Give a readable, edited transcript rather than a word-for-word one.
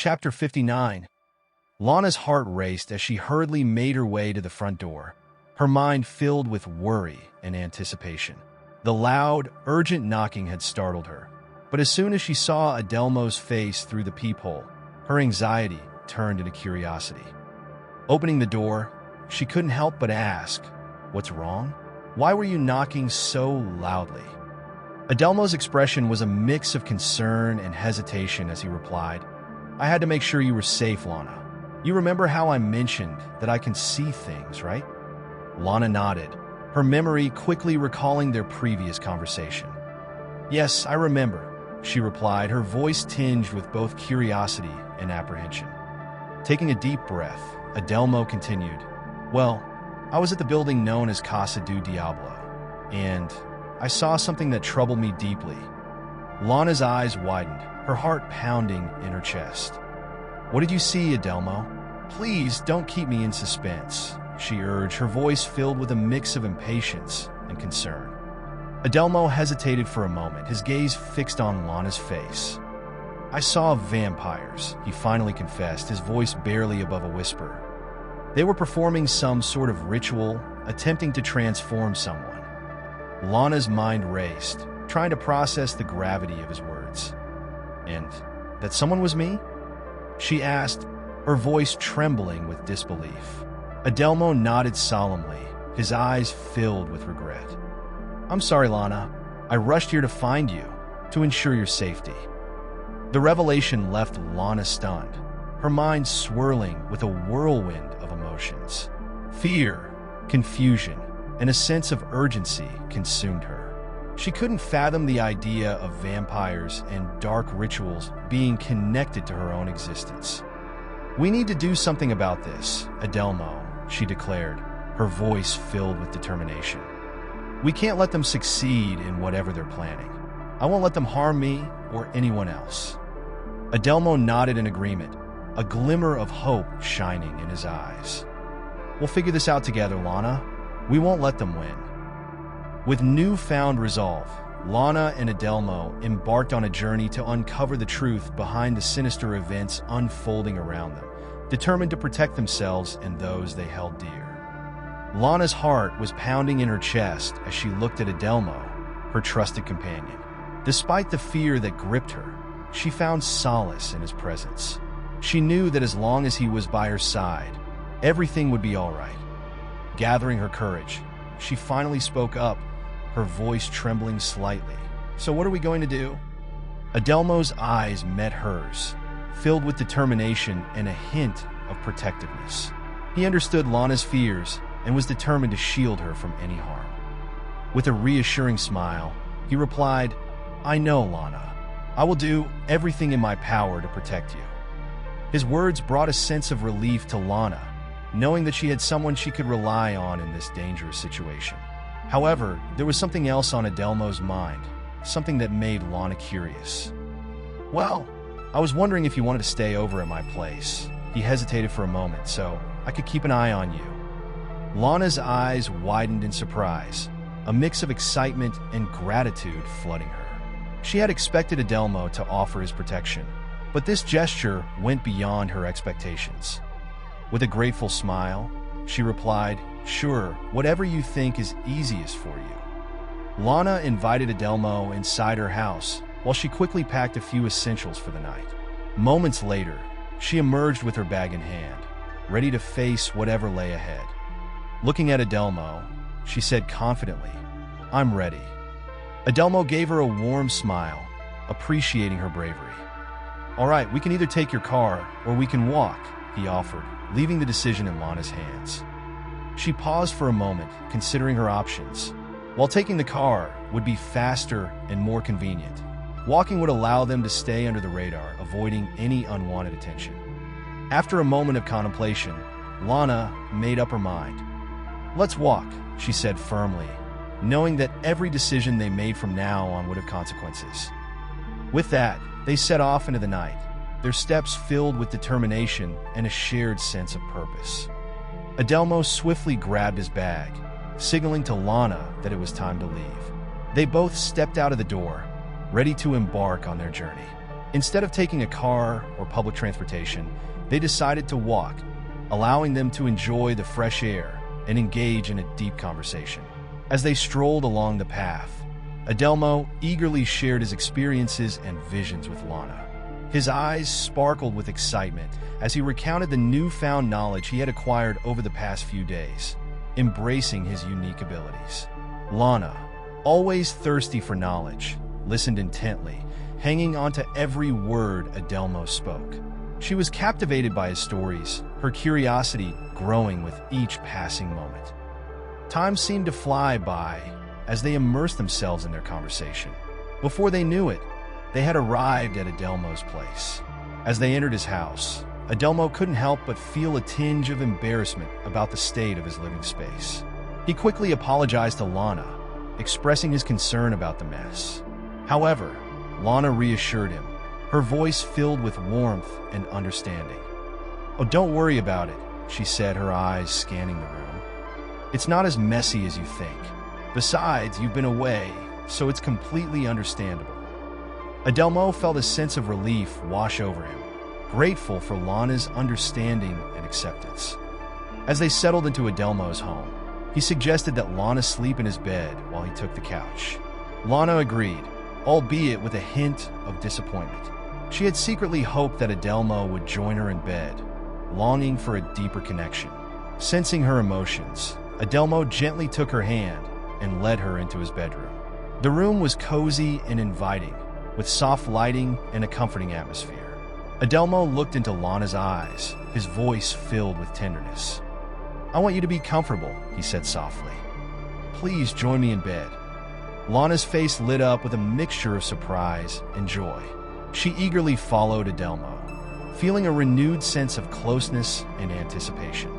Chapter 59. Lana's heart raced as she hurriedly made her way to the front door, her mind filled with worry and anticipation. The loud, urgent knocking had startled her, but as soon as she saw Adelmo's face through the peephole, her anxiety turned into curiosity. Opening the door, she couldn't help but ask, "What's wrong? Why were you knocking so loudly?" Adelmo's expression was a mix of concern and hesitation as he replied, "I had to make sure you were safe, Lana. You remember how I mentioned that I can see things, right?" Lana nodded, her memory quickly recalling their previous conversation. "Yes, I remember," she replied, her voice tinged with both curiosity and apprehension. Taking a deep breath, Adelmo continued, "Well, I was at the building known as Casa do Diablo, and I saw something that troubled me deeply." Lana's eyes widened, her heart pounding in her chest. "What did you see, Adelmo? Please don't keep me in suspense," she urged, her voice filled with a mix of impatience and concern. Adelmo hesitated for a moment, his gaze fixed on Lana's face. "I saw vampires," he finally confessed, his voice barely above a whisper. "They were performing some sort of ritual, attempting to transform someone." Lana's mind raced, trying to process the gravity of his words. "And that someone was me?" she asked, her voice trembling with disbelief. Adelmo nodded solemnly, his eyes filled with regret. "I'm sorry, Lana. I rushed here to find you, to ensure your safety." The revelation left Lana stunned, her mind swirling with a whirlwind of emotions. Fear, confusion, and a sense of urgency consumed her. She couldn't fathom the idea of vampires and dark rituals being connected to her own existence. "We need to do something about this, Adelmo," she declared, her voice filled with determination. "We can't let them succeed in whatever they're planning. I won't let them harm me or anyone else." Adelmo nodded in agreement, a glimmer of hope shining in his eyes. "We'll figure this out together, Lana. We won't let them win." With newfound resolve, Lana and Adelmo embarked on a journey to uncover the truth behind the sinister events unfolding around them, determined to protect themselves and those they held dear. Lana's heart was pounding in her chest as she looked at Adelmo, her trusted companion. Despite the fear that gripped her, she found solace in his presence. She knew that as long as he was by her side, everything would be all right. Gathering her courage, she finally spoke up, her voice trembling slightly. "So what are we going to do?" Adelmo's eyes met hers, filled with determination and a hint of protectiveness. He understood Lana's fears and was determined to shield her from any harm. With a reassuring smile, he replied, "I know, Lana. I will do everything in my power to protect you." His words brought a sense of relief to Lana, knowing that she had someone she could rely on in this dangerous situation. However, there was something else on Adelmo's mind, something that made Lana curious. "Well, I was wondering if you wanted to stay over at my place." He hesitated for a moment, "so I could keep an eye on you." Lana's eyes widened in surprise, a mix of excitement and gratitude flooding her. She had expected Adelmo to offer his protection, but this gesture went beyond her expectations. With a grateful smile, she replied, "Sure, whatever you think is easiest for you." Lana invited Adelmo inside her house while she quickly packed a few essentials for the night. Moments later, she emerged with her bag in hand, ready to face whatever lay ahead. Looking at Adelmo, she said confidently, "I'm ready." Adelmo gave her a warm smile, appreciating her bravery. "All right, we can either take your car or we can walk," he offered, leaving the decision in Lana's hands. She paused for a moment, considering her options. While taking the car would be faster and more convenient, walking would allow them to stay under the radar, avoiding any unwanted attention. After a moment of contemplation, Lana made up her mind. "Let's walk," she said firmly, knowing that every decision they made from now on would have consequences. With that, they set off into the night, their steps filled with determination and a shared sense of purpose. Adelmo swiftly grabbed his bag, signaling to Lana that it was time to leave. They both stepped out of the door, ready to embark on their journey. Instead of taking a car or public transportation, they decided to walk, allowing them to enjoy the fresh air and engage in a deep conversation. As they strolled along the path, Adelmo eagerly shared his experiences and visions with Lana. His eyes sparkled with excitement as he recounted the newfound knowledge he had acquired over the past few days, embracing his unique abilities. Lana, always thirsty for knowledge, listened intently, hanging on to every word Adelmo spoke. She was captivated by his stories, her curiosity growing with each passing moment. Time seemed to fly by as they immersed themselves in their conversation. Before they knew it, they had arrived at Adelmo's place. As they entered his house, Adelmo couldn't help but feel a tinge of embarrassment about the state of his living space. He quickly apologized to Lana, expressing his concern about the mess. However, Lana reassured him, her voice filled with warmth and understanding. "Oh, don't worry about it," she said, her eyes scanning the room. "It's not as messy as you think. Besides, you've been away, so it's completely understandable." Adelmo felt a sense of relief wash over him, grateful for Lana's understanding and acceptance. As they settled into Adelmo's home, he suggested that Lana sleep in his bed while he took the couch. Lana agreed, albeit with a hint of disappointment. She had secretly hoped that Adelmo would join her in bed, longing for a deeper connection. Sensing her emotions, Adelmo gently took her hand and led her into his bedroom. The room was cozy and inviting, with soft lighting and a comforting atmosphere. Adelmo looked into Lana's eyes, his voice filled with tenderness. "I want you to be comfortable," he said softly. "Please join me in bed." Lana's face lit up with a mixture of surprise and joy. She eagerly followed Adelmo, feeling a renewed sense of closeness and anticipation.